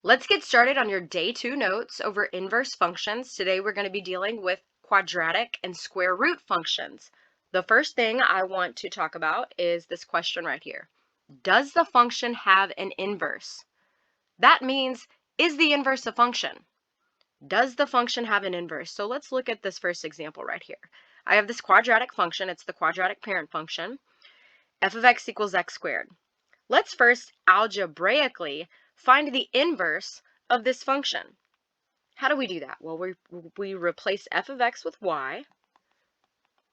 Let's get started on your day 2 notes over inverse functions. Today we're going to be dealing with quadratic and square root functions. The first thing I want to talk about is this question right here. Does the function have an inverse? That means, is the inverse a function? Does the function have an inverse? So let's look at this first example right here. I have this quadratic function. It's the quadratic parent function. F of x equals x squared. Let's first algebraically find the inverse of this function. How do we do that? Well, we replace f of x with y,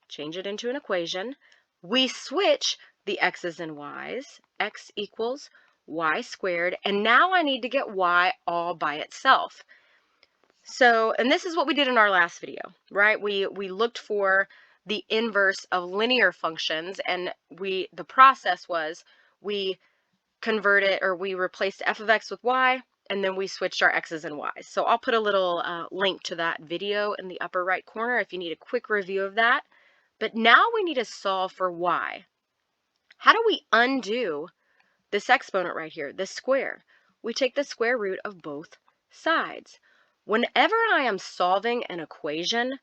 change it into an equation. We switch the x's and y's, x equals y squared, and now I need to get y all by itself. So, and this is what we did in our last video, right? We looked for the inverse of linear functions, and the process was we we replaced f of x with y, and then we switched our x's and y's. So I'll put a little link to that video in the upper right corner if you need a quick review of that. But now we need to solve for y. How do we undo this exponent right here, this square? We take the square root of both sides. Whenever I am solving an equation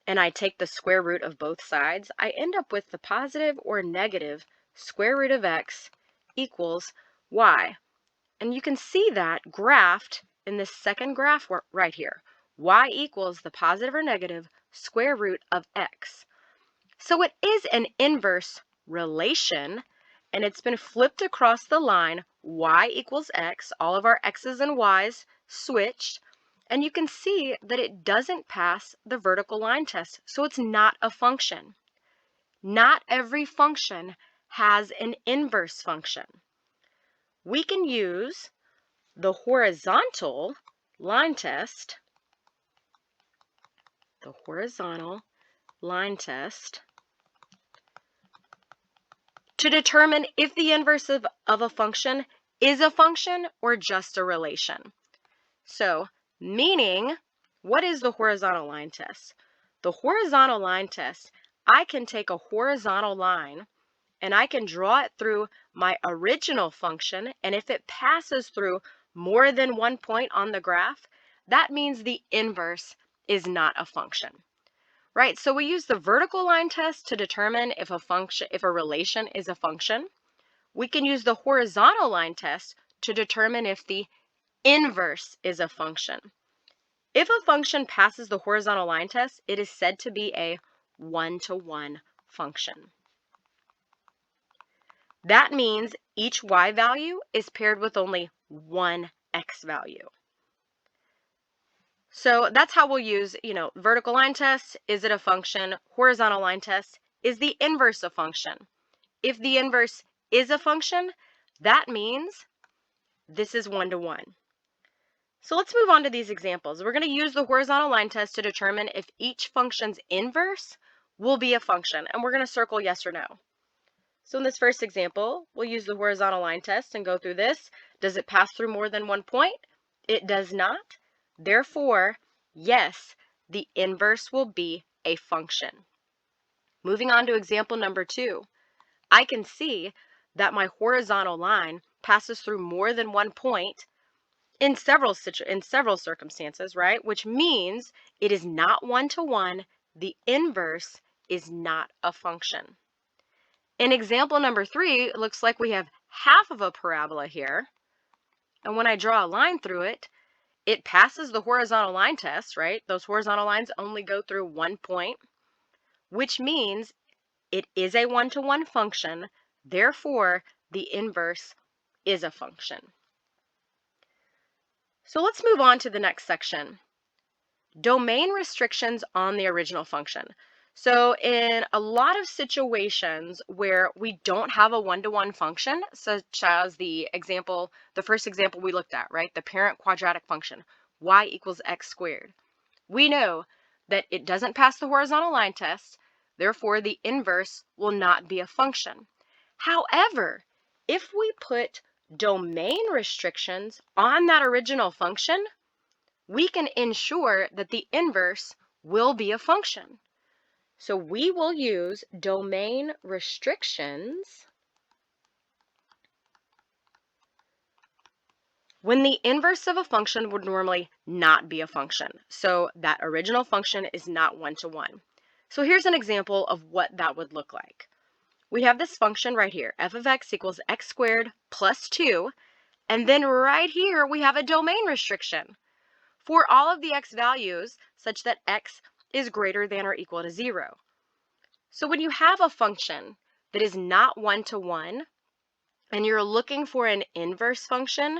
and I take the square root of both sides, I end up with the positive or negative square root of x equals y. And you can see that graphed in this second graph right here. Y equals the positive or negative square root of x. So it is an inverse relation, and it's been flipped across the line. Y equals x, all of our x's and y's switched, and you can see that it doesn't pass the vertical line test, so it's not a function. Not every function has an inverse function. We can use the horizontal line test, to determine if the inverse of a function is a function or just a relation. So, meaning, what is the horizontal line test? The horizontal line test, I can take a horizontal line and I can draw it through my original function, and if it passes through more than one point on the graph, that means the inverse is not a function. Right? So we use the vertical line test to determine if a relation is a function. We can use the horizontal line test to determine if the inverse is a function. If a function passes the horizontal line test, it is said to be a one-to-one function. That means each y value is paired with only one x value. So that's how we'll use, vertical line test, is it a function? Horizontal line test, is the inverse a function? If the inverse is a function, that means this is one-to-one. So let's move on to these examples. We're going to use the horizontal line test to determine if each function's inverse will be a function, and we're going to circle yes or no. So in this first example, we'll use the horizontal line test and go through this. Does it pass through more than one point? It does not. Therefore, yes, the inverse will be a function. Moving on to example number 2, I can see that my horizontal line passes through more than one point in several circumstances, right? Which means it is not one-to-one. The inverse is not a function. In example number 3, it looks like we have half of a parabola here. And when I draw a line through it, it passes the horizontal line test, right? Those horizontal lines only go through one point, which means it is a one-to-one function. Therefore, the inverse is a function. So let's move on to the next section. Domain restrictions on the original function. So in a lot of situations where we don't have a one-to-one function, such as the first example we looked at, right? The parent quadratic function, y equals x squared. We know that it doesn't pass the horizontal line test, therefore the inverse will not be a function. However, if we put domain restrictions on that original function, we can ensure that the inverse will be a function. So we will use domain restrictions when the inverse of a function would normally not be a function. So that original function is not one-to-one. So here's an example of what that would look like. We have this function right here, f of x equals x squared plus 2, and then right here we have a domain restriction for all of the x values such that x is greater than or equal to 0. So when you have a function that is not one-to-one and you're looking for an inverse function,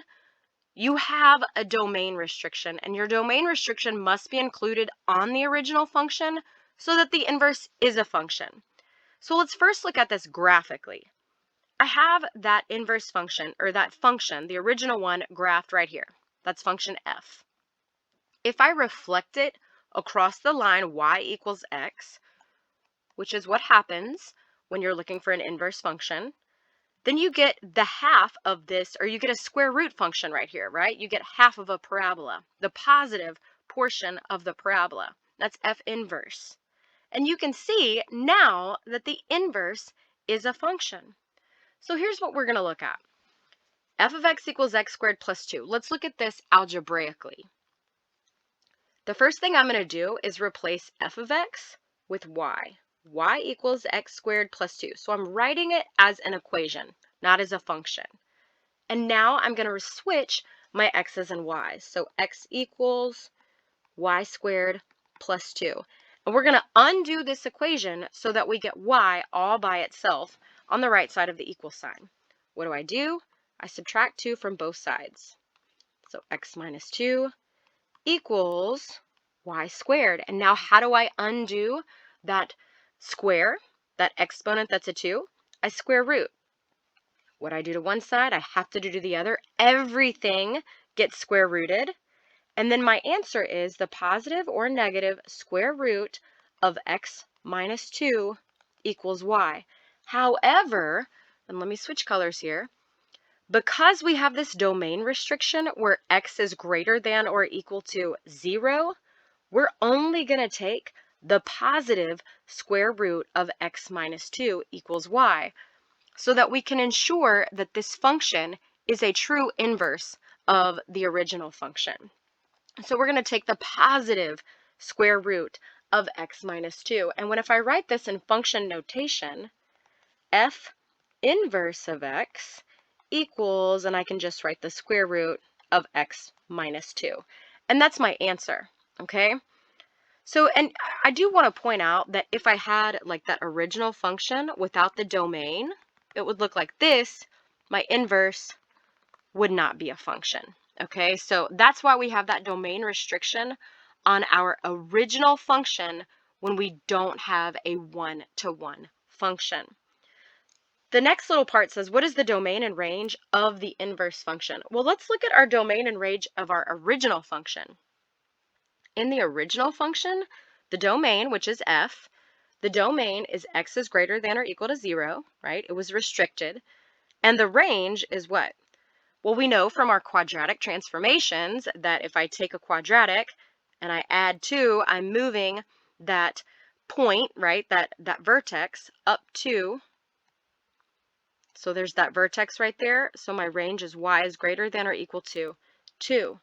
you have a domain restriction, and your domain restriction must be included on the original function so that the inverse is a function. So let's first look at this graphically. I have that inverse function, or that function, the original one, graphed right here. That's function f. If I reflect it across the line y equals x, which is what happens when you're looking for an inverse function, then you get the half of this, or you get a square root function right here, right? You get half of a parabola, the positive portion of the parabola. That's f inverse. And you can see now that the inverse is a function. So here's what we're going to look at. F of x equals x squared plus 2. Let's look at this algebraically. The first thing I'm going to do is replace f of x with y. Y equals x squared plus 2. So I'm writing it as an equation, not as a function. And now I'm going to switch my x's and y's. So x equals y squared plus 2. And we're going to undo this equation so that we get y all by itself on the right side of the equal sign. What do? I subtract 2 from both sides. So x minus 2 equals y squared. And now how do I undo that square, that exponent that's a 2? I square root. What I do to one side, I have to do to the other. Everything gets square rooted. And then my answer is the positive or negative square root of x minus 2 equals y. However, and let me switch colors here, because we have this domain restriction where x is greater than or equal to 0, we're only going to take the positive square root of x minus 2 equals y, so that we can ensure that this function is a true inverse of the original function. So we're going to take the positive square root of x minus 2. And if I write this in function notation, f inverse of x equals, and I can just write the square root of x minus 2. And that's my answer, okay? So, and I do want to point out that if I had like that original function without the domain, it would look like this. My inverse would not be a function. Okay, so that's why we have that domain restriction on our original function when we don't have a one-to-one function. The next little part says, what is the domain and range of the inverse function? Well, let's look at our domain and range of our original function. In the original function, the domain, which is f, the domain is x is greater than or equal to 0, right? It was restricted. And the range is what? Well, we know from our quadratic transformations that if I take a quadratic and I add 2, I'm moving that point, right, that vertex up 2. So there's that vertex right there. So my range is y is greater than or equal to 2.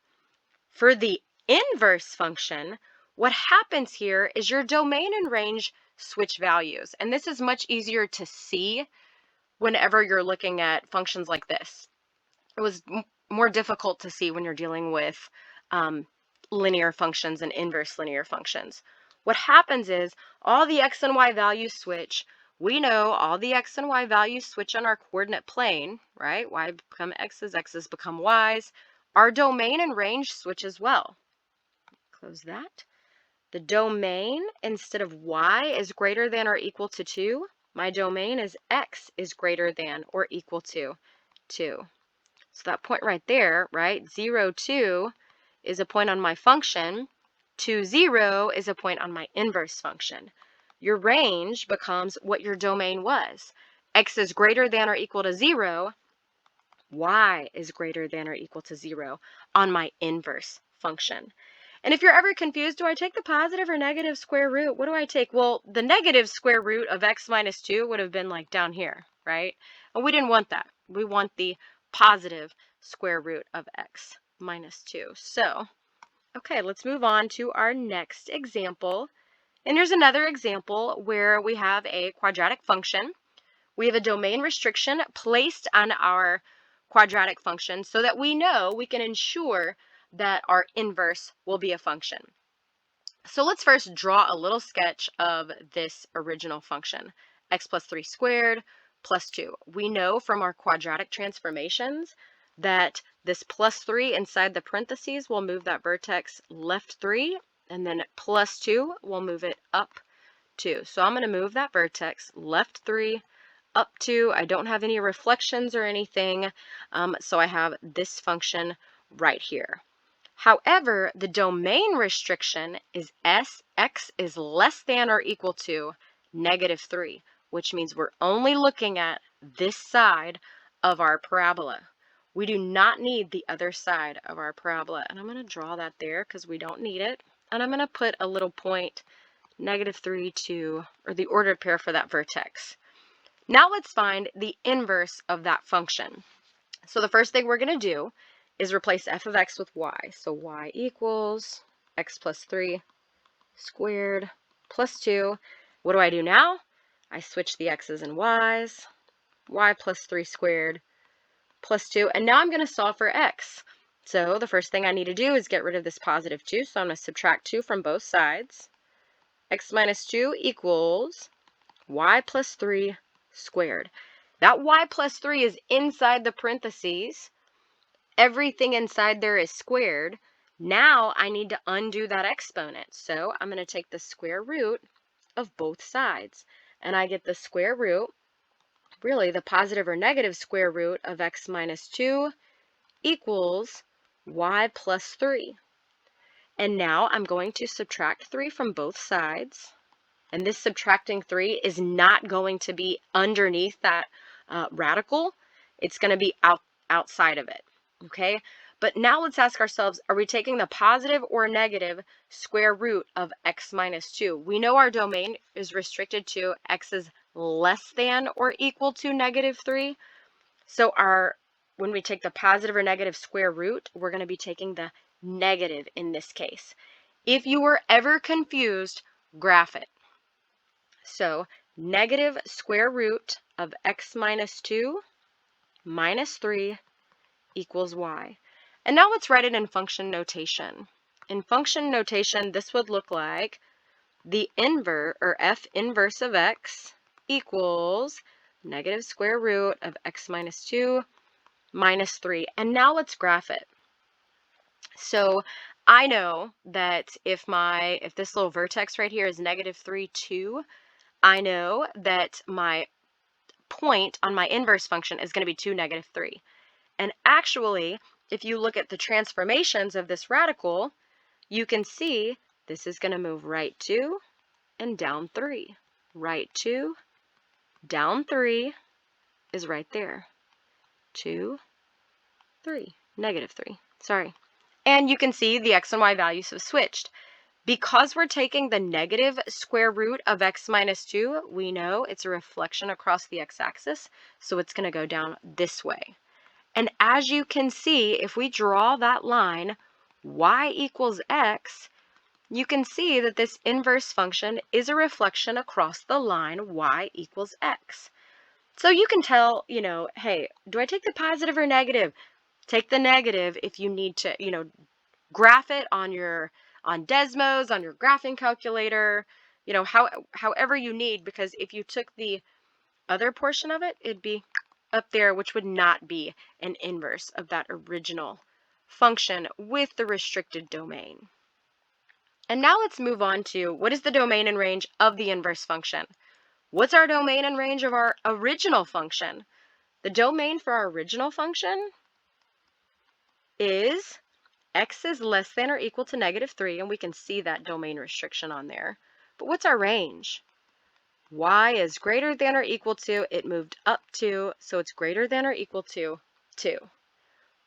For the inverse function, what happens here is your domain and range switch values. And this is much easier to see whenever you're looking at functions like this. It was more difficult to see when you're dealing with linear functions and inverse linear functions. What happens is all the x and y values switch. We know all the x and y values switch on our coordinate plane, right? Y become x's become y's. Our domain and range switch as well. Close that. The domain, instead of y is greater than or equal to 2, my domain is x is greater than or equal to 2. So that point right there, right, 0, 2 is a point on my function, 2, 0 is a point on my inverse function. Your range becomes what your domain was. X is greater than or equal to 0, y is greater than or equal to 0 on my inverse function. And if you're ever confused, do I take the positive or negative square root? What do I take? Well, the negative square root of x minus 2 would have been like down here, right? And we didn't want that. We want the positive square root of x minus 2. So, okay, let's move on to our next example. And here's another example where we have a quadratic function. We have a domain restriction placed on our quadratic function so that we know we can ensure that our inverse will be a function. So let's first draw a little sketch of this original function, x plus 3 squared plus 2. We know from our quadratic transformations that this plus 3 inside the parentheses will move that vertex left 3, and then plus 2 will move it up 2. So I'm going to move that vertex left 3, up 2. I don't have any reflections or anything, so I have this function right here. However, the domain restriction is x is less than or equal to negative 3, which means we're only looking at this side of our parabola. We do not need the other side of our parabola. And I'm going to draw that there because we don't need it. And I'm going to put a little point, negative 3 to, or the ordered pair for that vertex. Now let's find the inverse of that function. So the first thing we're going to do is replace f of x with y. So y equals x plus 3 squared plus 2. What do I do now? I switch the x's and y's. Y plus 3 squared plus 2. And now I'm going to solve for x. So the first thing I need to do is get rid of this positive 2. So I'm going to subtract 2 from both sides. X minus 2 equals y plus 3 squared. That y plus 3 is inside the parentheses. Everything inside there is squared. Now I need to undo that exponent. So I'm going to take the square root of both sides. And I get the square root, really the positive or negative square root of x minus 2 equals y plus 3. And now I'm going to subtract 3 from both sides. And this subtracting 3 is not going to be underneath that radical. It's going to be outside of it. Okay, but now let's ask ourselves, are we taking the positive or negative square root of x minus 2? We know our domain is restricted to x is less than or equal to negative 3. So when we take the positive or negative square root, we're going to be taking the negative in this case. If you were ever confused, graph it. So negative square root of x minus 2 minus 3 equals y. And now let's write it in function notation. In function notation, this would look like the inverse, or f inverse of x equals negative square root of x minus 2 minus 3. And now let's graph it. So I know that if this little vertex right here is negative 3, 2, I know that my point on my inverse function is going to be 2, negative 3. And actually, if you look at the transformations of this radical, you can see this is going to move right 2 and down 3. Right 2, down 3 is right there. 2, 3, negative 3, sorry. And you can see the x and y values have switched. Because we're taking the negative square root of x minus 2, we know it's a reflection across the x-axis, so it's going to go down this way. And as you can see, if we draw that line, y equals x, you can see that this inverse function is a reflection across the line y equals x. So you can tell, hey, do I take the positive or negative? Take the negative if you need to, graph it on Desmos, on your graphing calculator, however you need, because if you took the other portion of it, it'd be up there, which would not be an inverse of that original function with the restricted domain. And now let's move on to what is the domain and range of the inverse function? What's our domain and range of our original function? The domain for our original function is x is less than or equal to negative 3, and we can see that domain restriction on there. But what's our range? Y is greater than or equal to, it moved up 2, so it's greater than or equal to 2.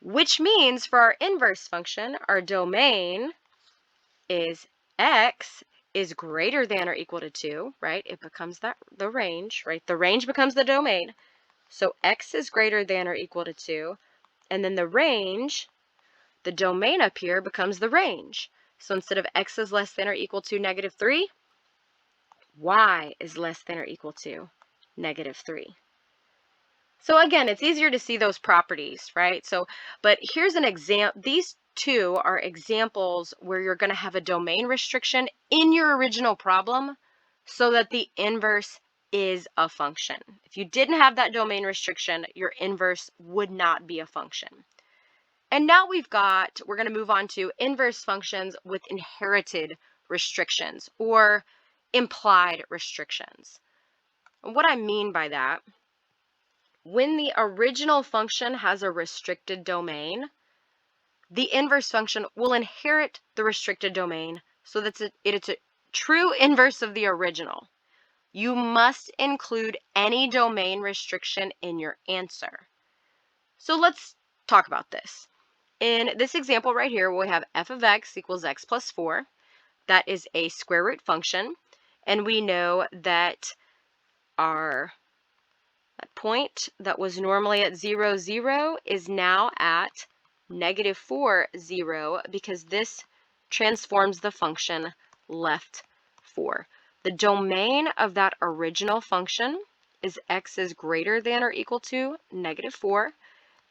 Which means for our inverse function, our domain is x is greater than or equal to 2, right? It becomes the range, right? The range becomes the domain. So x is greater than or equal to 2, And then the range, the domain up here becomes the range. So instead of x is less than or equal to -3, y is less than or equal to -3. So again, it's easier to see those properties, right? But here's an example. These two are examples where you're going to have a domain restriction in your original problem so that the inverse is a function. If you didn't have that domain restriction, your inverse would not be a function. And now we're going to move on to inverse functions with inherited restrictions or implied restrictions. And what I mean by that, when the original function has a restricted domain, the inverse function will inherit the restricted domain so that it's a true inverse of the original. You must include any domain restriction in your answer. So let's talk about this. In this example right here, we have f of x equals x plus 4. That is a square root function. And we know that that point that was normally at 0, 0 is now at -4, 0 because this transforms the function left 4. The domain of that original function is x is greater than or equal to -4.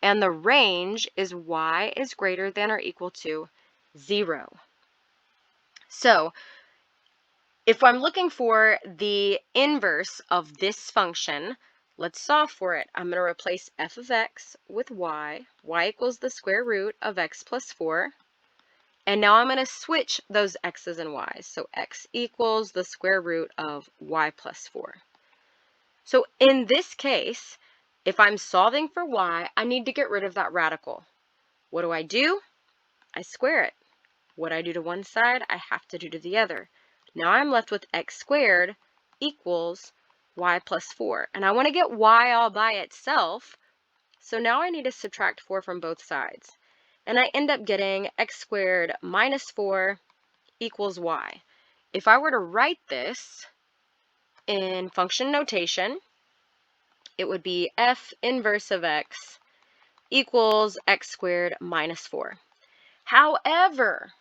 And the range is y is greater than or equal to 0. So if I'm looking for the inverse of this function, let's solve for it. I'm going to replace f of x with y. Y equals the square root of x plus 4. And now I'm going to switch those x's and y's. So x equals the square root of y plus 4. So in this case, if I'm solving for y, I need to get rid of that radical. What do? I square it. What I do to one side, I have to do to the other. Now I'm left with x squared equals y plus 4. And I want to get y all by itself. So now I need to subtract 4 from both sides. And I end up getting x squared minus 4 equals y. If I were to write this in function notation, it would be f inverse of x equals x squared minus 4. However,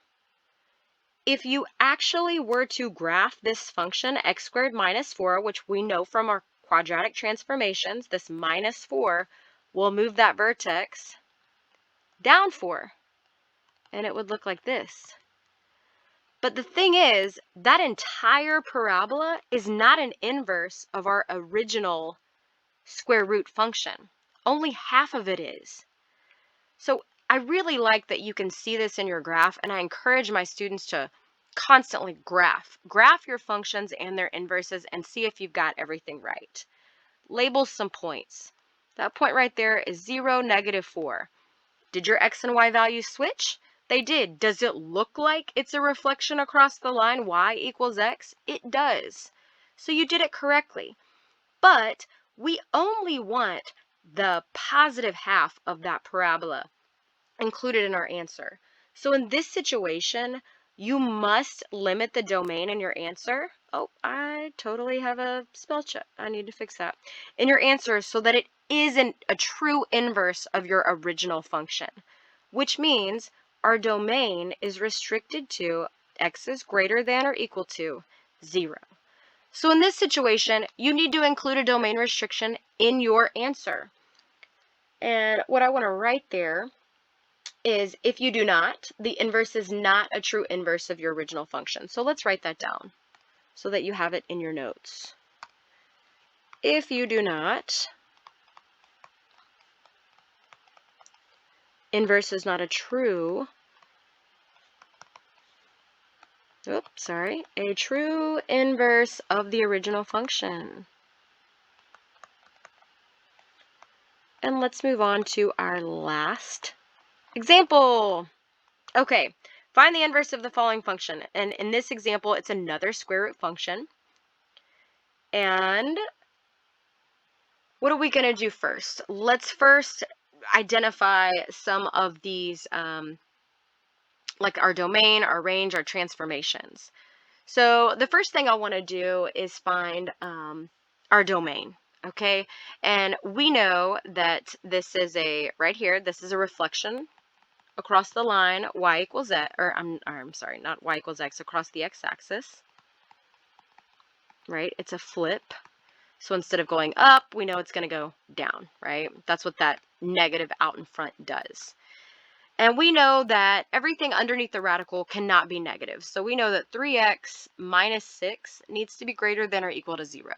if you actually were to graph this function, x squared minus 4, which we know from our quadratic transformations, this minus 4 will move that vertex down 4, and it would look like this. But the thing is, that entire parabola is not an inverse of our original square root function. Only half of it is. So I really like that you can see this in your graph, and I encourage my students to constantly graph your functions and their inverses and see if you've got everything right. Label some points. That point right there is 0, -4. Did your x and y values switch? They did. Does it look like it's a reflection across the line y equals x? It does. So you did it correctly. But we only want the positive half of that parabola included in our answer. So in this situation, you must limit the domain in your answer. Oh, I totally have a spell check. I need to fix that. In your answer so that it isn't a true inverse of your original function, which means our domain is restricted to x is greater than or equal to 0. So in this situation, you need to include a domain restriction in your answer. And what I want to write there is if you do not, the inverse is not a true inverse of your original function. So let's write that down so that you have it in your notes. If you do not, inverse is not a true, a true inverse of the original function. And let's move on to our last example. Okay, find the inverse of the following function. And in this example, it's another square root function. And what are we going to do first? Let's first identify some of these, like our domain, our range, our transformations. So the first thing I want to do is find our domain. Okay, and we know that this is right here, this is a reflection across the line y equals x, or I'm sorry, not y equals x, across the x-axis, right? It's a flip. So instead of going up, we know it's going to go down, right? That's what that negative out in front does. And we know that everything underneath the radical cannot be negative. So we know that 3x minus 6 needs to be greater than or equal to 0.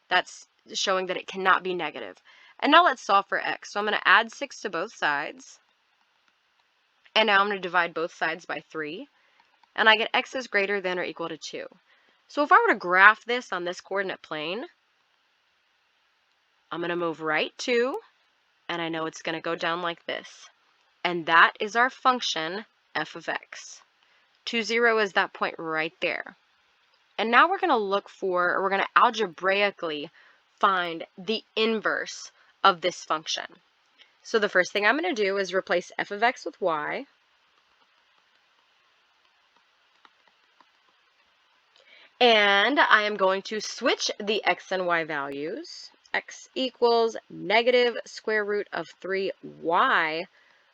That's showing that it cannot be negative. And now let's solve for x. So I'm going to add 6 to both sides. And now I'm going to divide both sides by 3. And I get x is greater than or equal to 2. So if I were to graph this on this coordinate plane, I'm going to move right 2, and I know it's going to go down like this. And that is our function f of x. 2, 0 is that point right there. And now we're going to look for, or we're going to algebraically find the inverse of this function. So the first thing I'm going to do is replace f of x with y. And I am going to switch the x and y values. X equals negative square root of 3y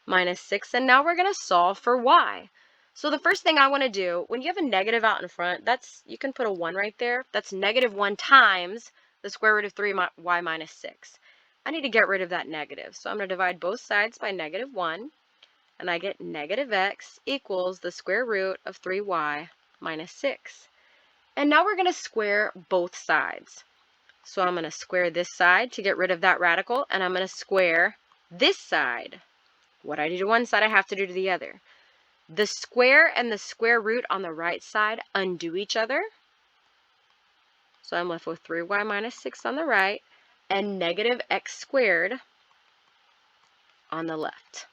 minus 6. And now we're going to solve for y. So the first thing I want to do, when you have a negative out in front, you can put a 1 right there. That's negative 1 times the square root of 3y minus 6. I need to get rid of that negative. So I'm going to divide both sides by negative 1. And I get negative x equals the square root of 3y minus 6. And now we're going to square both sides. So I'm going to square this side to get rid of that radical, and I'm going to square this side. What I do to one side, I have to do to the other. The square and the square root on the right side undo each other. So I'm left with 3y minus 6 on the right and negative x squared on the left.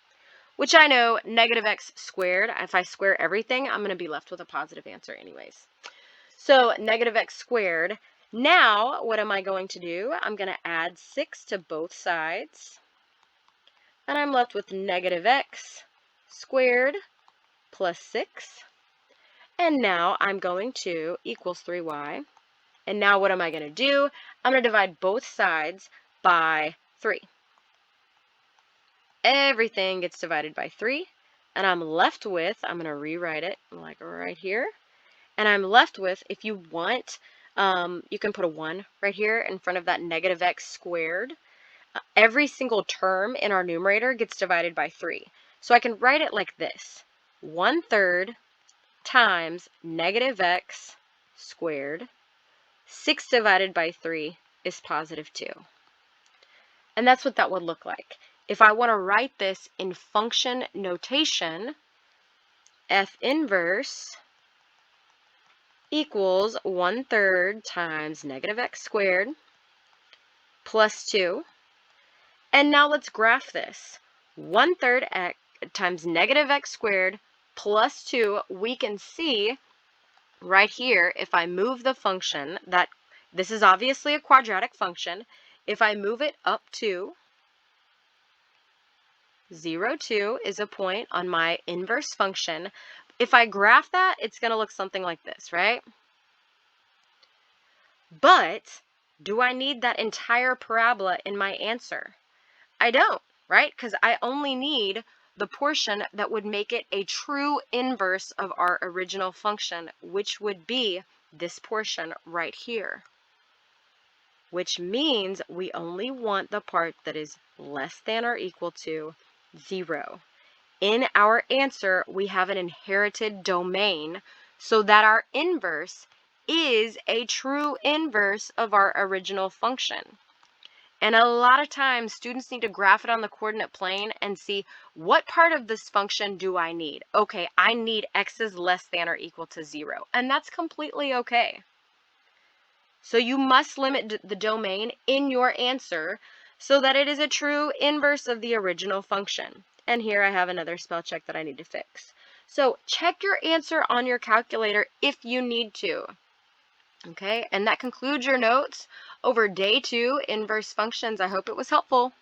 Which I know, negative x squared, if I square everything, I'm going to be left with a positive answer anyways. So negative x squared. Now, what am I going to do? I'm going to add 6 to both sides. And I'm left with negative x squared plus 6. And now I'm going to equals 3y. And now what am I going to do? I'm going to divide both sides by 3. Everything gets divided by 3. And I'm left with, I'm going to rewrite it like right here. And I'm left with, if you want, you can put a 1 right here in front of that negative x squared. Every single term in our numerator gets divided by 3. So I can write it like this. 1/3 times negative x squared. 6 divided by 3 is positive 2. And that's what that would look like. If I want to write this in function notation, f inverse equals 1/3 times negative x squared plus 2. And now let's graph this. 1/3 x times negative x squared plus 2. We can see right here, if I move the function, that this is obviously a quadratic function. If I move it up to 0, 2 is a point on my inverse function. If I graph that, it's going to look something like this, right? But do I need that entire parabola in my answer? I don't, right? Because I only need the portion that would make it a true inverse of our original function, which would be this portion right here. Which means we only want the part that is less than or equal to 0. In our answer, we have an inherited domain so that our inverse is a true inverse of our original function. And a lot of times, students need to graph it on the coordinate plane and see what part of this function do I need. Okay, I need x is less than or equal to 0, and that's completely okay. So you must limit the domain in your answer so that it is a true inverse of the original function. And here I have another spell check that I need to fix. So check your answer on your calculator if you need to. Okay, and that concludes your notes over day 2 inverse functions. I hope it was helpful.